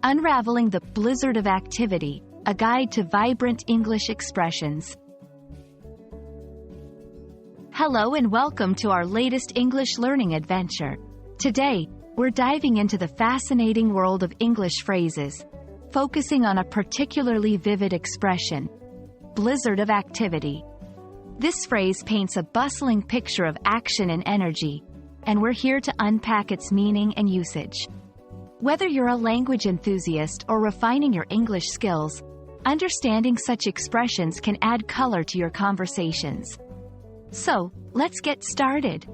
Unraveling the Blizzard of Activity, a guide to vibrant English expressions. Hello and welcome to our latest English learning adventure. Today, we're diving into the fascinating world of English phrases, focusing on a particularly vivid expression, blizzard of activity. This phrase paints a bustling picture of action and energy, and we're here to unpack its meaning and usage. Whether you're a language enthusiast or refining your English skills, understanding such expressions can add color to your conversations. So, let's get started.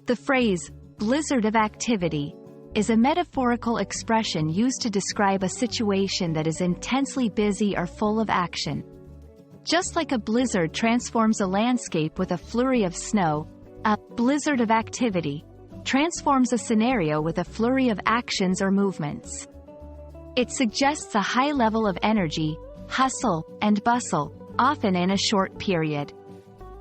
The phrase, blizzard of activity, is a metaphorical expression used to describe a situation that is intensely busy or full of action. Just like a blizzard transforms a landscape with a flurry of snow, a blizzard of activity transforms a scenario with a flurry of actions or movements. It suggests a high level of energy, hustle, and bustle, often in a short period.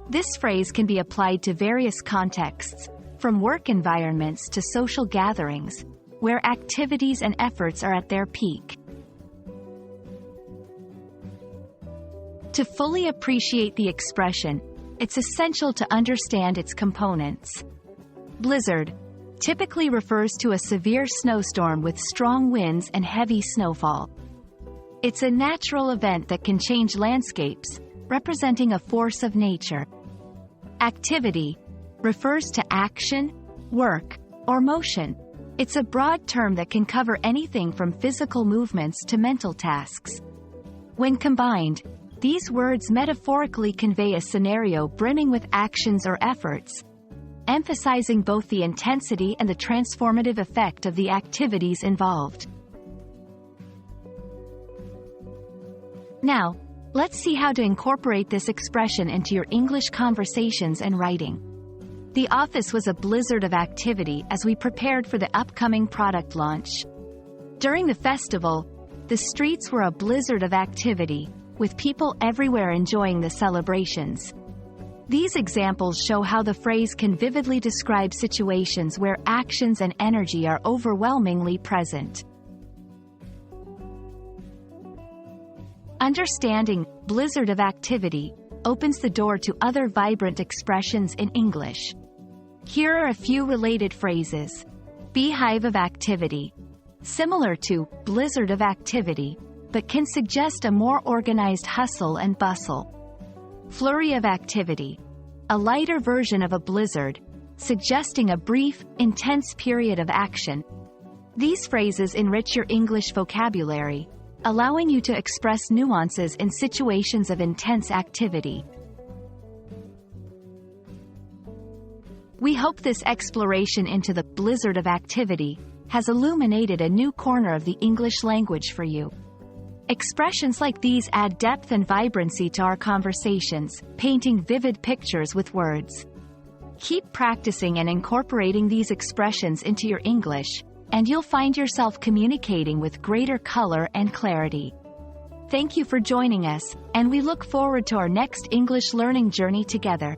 This phrase can be applied to various contexts, from work environments to social gatherings, where activities and efforts are at their peak. To fully appreciate the expression, it's essential to understand its components. Blizzard typically refers to a severe snowstorm with strong winds and heavy snowfall. It's a natural event that can change landscapes, representing a force of nature. Activity refers to action, work, or motion. It's a broad term that can cover anything from physical movements to mental tasks. When combined, these words metaphorically convey a scenario brimming with actions or efforts, emphasizing both the intensity and the transformative effect of the activities involved. Now, let's see how to incorporate this expression into your English conversations and writing. The office was a blizzard of activity as we prepared for the upcoming product launch. During the festival, the streets were a blizzard of activity, with people everywhere enjoying the celebrations. These examples show how the phrase can vividly describe situations where actions and energy are overwhelmingly present. Understanding blizzard of activity opens the door to other vibrant expressions in English. Here are a few related phrases. Beehive of activity, similar to blizzard of activity, but can suggest a more organized hustle and bustle. Flurry of activity, a lighter version of a blizzard, suggesting a brief, intense period of action. These phrases enrich your English vocabulary, allowing you to express nuances in situations of intense activity. We hope this exploration into the blizzard of activity has illuminated a new corner of the English language for you. Expressions like these add depth and vibrancy to our conversations, painting vivid pictures with words. Keep practicing and incorporating these expressions into your English, and you'll find yourself communicating with greater color and clarity. Thank you for joining us, and we look forward to our next English learning journey together.